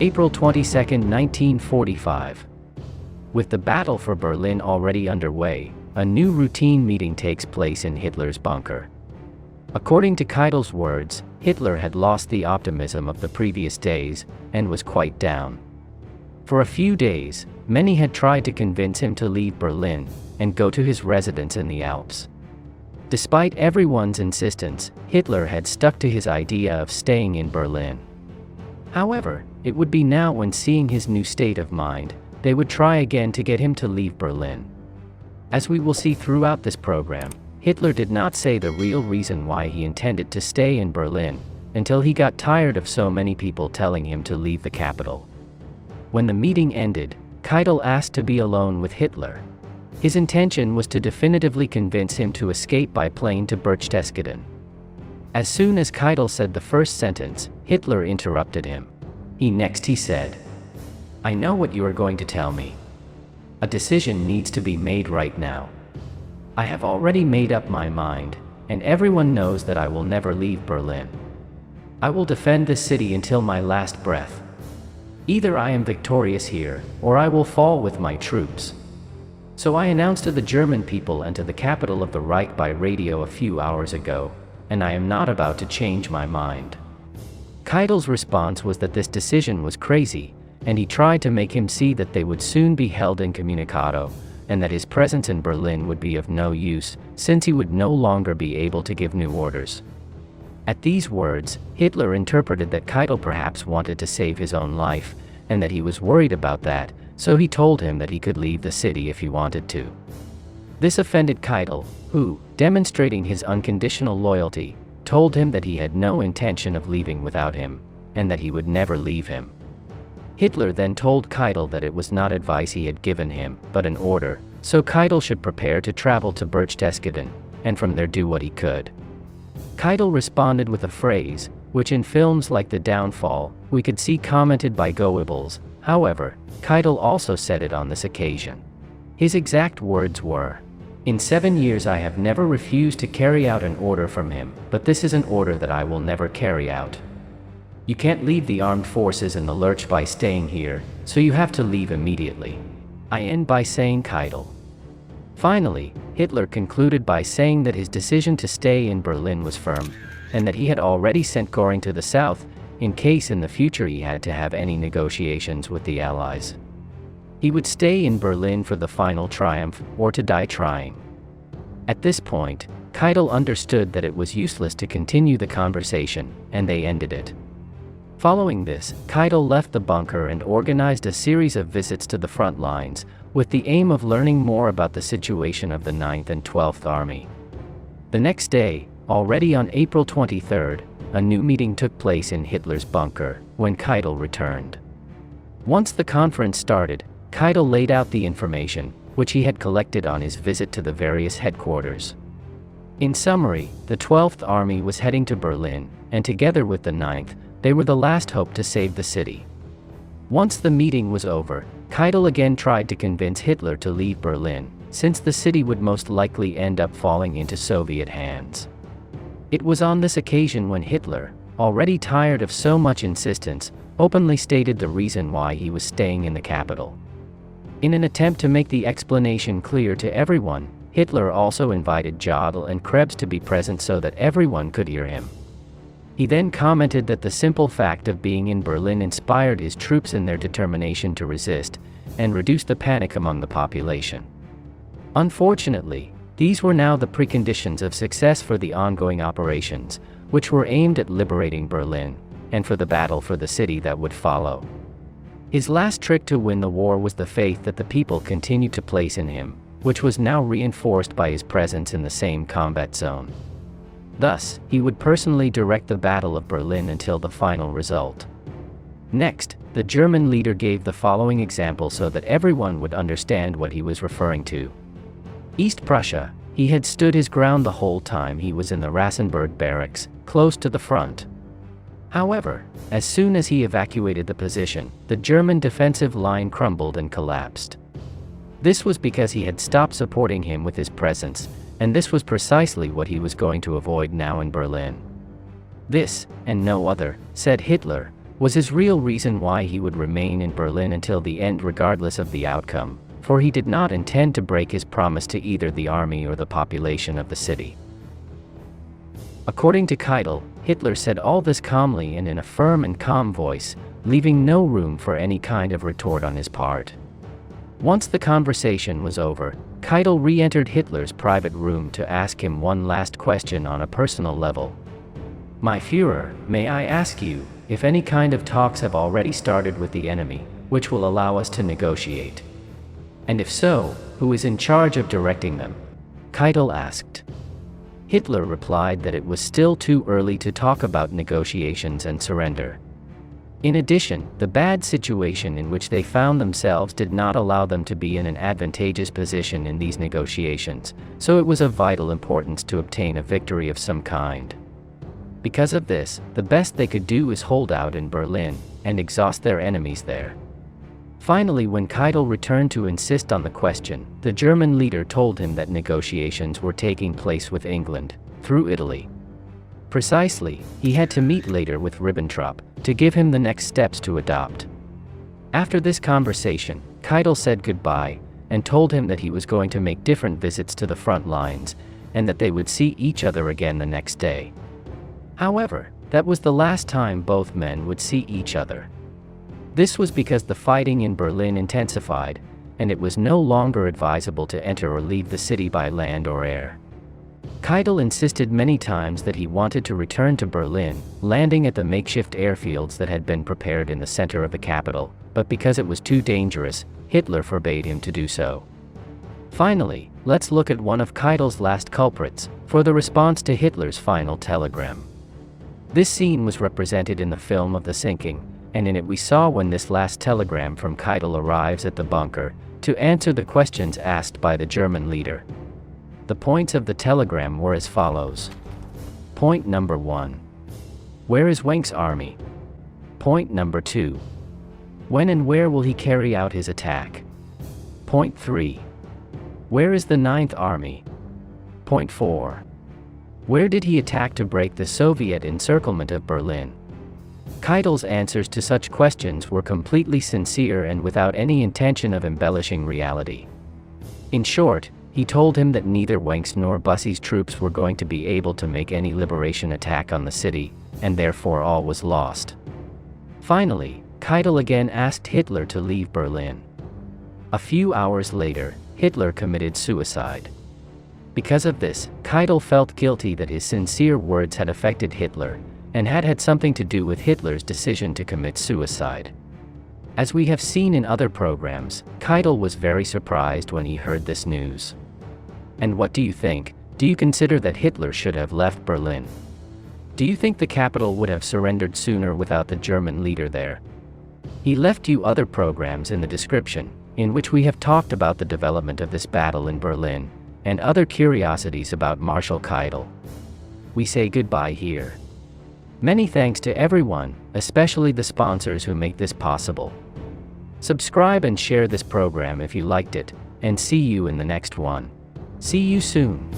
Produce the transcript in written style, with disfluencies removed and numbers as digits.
April 22, 1945. With the battle for Berlin already underway, a new routine meeting takes place in Hitler's bunker. According to Keitel's words, Hitler had lost the optimism of the previous days, and was quite down. For a few days, many had tried to convince him to leave Berlin, and go to his residence in the Alps. Despite everyone's insistence, Hitler had stuck to his idea of staying in Berlin. However, it would be now when seeing his new state of mind, they would try again to get him to leave Berlin. As we will see throughout this program, Hitler did not say the real reason why he intended to stay in Berlin, until he got tired of so many people telling him to leave the capital. When the meeting ended, Keitel asked to be alone with Hitler. His intention was to definitively convince him to escape by plane to Berchtesgaden. As soon as Keitel said the first sentence, Hitler interrupted him. He said, "I know what you are going to tell me. A decision needs to be made right now. I have already made up my mind, and everyone knows that I will never leave Berlin. I will defend this city until my last breath. Either I am victorious here, or I will fall with my troops." So I announced to the German people and to the capital of the Reich by radio a few hours ago, and I am not about to change my mind. Keitel's response was that this decision was crazy, and he tried to make him see that they would soon be held incommunicado, and that his presence in Berlin would be of no use, since he would no longer be able to give new orders. At these words, Hitler interpreted that Keitel perhaps wanted to save his own life, and that he was worried about that, so he told him that he could leave the city if he wanted to. This offended Keitel, who, demonstrating his unconditional loyalty, told him that he had no intention of leaving without him, and that he would never leave him. Hitler then told Keitel that it was not advice he had given him, but an order, so Keitel should prepare to travel to Berchtesgaden, and from there do what he could. Keitel responded with a phrase, which in films like The Downfall, we could see commented by Goebbels. However, Keitel also said it on this occasion. His exact words were, "In 7 years I have never refused to carry out an order from him, but this is an order that I will never carry out. You can't leave the armed forces in the lurch by staying here, so you have to leave immediately." I end by saying Keitel. Finally, Hitler concluded by saying that his decision to stay in Berlin was firm, and that he had already sent Göring to the south, in case in the future he had to have any negotiations with the Allies. He would stay in Berlin for the final triumph, or to die trying. At this point, Keitel understood that it was useless to continue the conversation, and they ended it. Following this, Keitel left the bunker and organized a series of visits to the front lines, with the aim of learning more about the situation of the 9th and 12th Army. The next day, already on April 23rd, a new meeting took place in Hitler's bunker, when Keitel returned. Once the conference started, Keitel laid out the information, which he had collected on his visit to the various headquarters. In summary, the 12th Army was heading to Berlin, and together with the 9th, they were the last hope to save the city. Once the meeting was over, Keitel again tried to convince Hitler to leave Berlin, since the city would most likely end up falling into Soviet hands. It was on this occasion when Hitler, already tired of so much insistence, openly stated the reason why he was staying in the capital. In an attempt to make the explanation clear to everyone, Hitler also invited Jodl and Krebs to be present so that everyone could hear him. He then commented that the simple fact of being in Berlin inspired his troops in their determination to resist, and reduced the panic among the population. Unfortunately, these were now the preconditions of success for the ongoing operations, which were aimed at liberating Berlin, and for the battle for the city that would follow. His last trick to win the war was the faith that the people continued to place in him, which was now reinforced by his presence in the same combat zone. Thus, he would personally direct the Battle of Berlin until the final result. Next, the German leader gave the following example so that everyone would understand what he was referring to. East Prussia, he had stood his ground the whole time he was in the Rassenburg barracks, close to the front. However, as soon as he evacuated the position, the German defensive line crumbled and collapsed. This was because he had stopped supporting him with his presence, and this was precisely what he was going to avoid now in Berlin. This, and no other, said Hitler, was his real reason why he would remain in Berlin until the end regardless of the outcome, for he did not intend to break his promise to either the army or the population of the city. According to Keitel, Hitler said all this calmly and in a firm and calm voice, leaving no room for any kind of retort on his part. Once the conversation was over, Keitel re-entered Hitler's private room to ask him one last question on a personal level. "My Führer, may I ask you, if any kind of talks have already started with the enemy, which will allow us to negotiate? And if so, who is in charge of directing them?" Keitel asked. Hitler replied that it was still too early to talk about negotiations and surrender. In addition, the bad situation in which they found themselves did not allow them to be in an advantageous position in these negotiations, so it was of vital importance to obtain a victory of some kind. Because of this, the best they could do is hold out in Berlin, and exhaust their enemies there. Finally, when Keitel returned to insist on the question, the German leader told him that negotiations were taking place with England, through Italy. Precisely, he had to meet later with Ribbentrop, to give him the next steps to adopt. After this conversation, Keitel said goodbye, and told him that he was going to make different visits to the front lines, and that they would see each other again the next day. However, that was the last time both men would see each other. This was because the fighting in Berlin intensified, and it was no longer advisable to enter or leave the city by land or air. Keitel insisted many times that he wanted to return to Berlin, landing at the makeshift airfields that had been prepared in the center of the capital, but because it was too dangerous, Hitler forbade him to do so. Finally, let's look at one of Keitel's last culprits, for the response to Hitler's final telegram. This scene was represented in the film of the sinking, and in it we saw when this last telegram from Keitel arrives at the bunker, to answer the questions asked by the German leader. The points of the telegram were as follows. Point number 1. Where is Wenck's army? Point number 2. When and where will he carry out his attack? Point 3. Where is the 9th Army? Point 4. Where did he attack to break the Soviet encirclement of Berlin? Keitel's answers to such questions were completely sincere and without any intention of embellishing reality. In short, he told him that neither Wenck's nor Bussy's troops were going to be able to make any liberation attack on the city, and therefore all was lost. Finally, Keitel again asked Hitler to leave Berlin. A few hours later, Hitler committed suicide. Because of this, Keitel felt guilty that his sincere words had affected Hitler, and had had something to do with Hitler's decision to commit suicide. As we have seen in other programs, Keitel was very surprised when he heard this news. And what do you think? Do you consider that Hitler should have left Berlin? Do you think the capital would have surrendered sooner without the German leader there? He left you other programs in the description, in which we have talked about the development of this battle in Berlin, and other curiosities about Marshal Keitel. We say goodbye here. Many thanks to everyone, especially the sponsors who make this possible. Subscribe and share this program if you liked it, and see you in the next one. See you soon.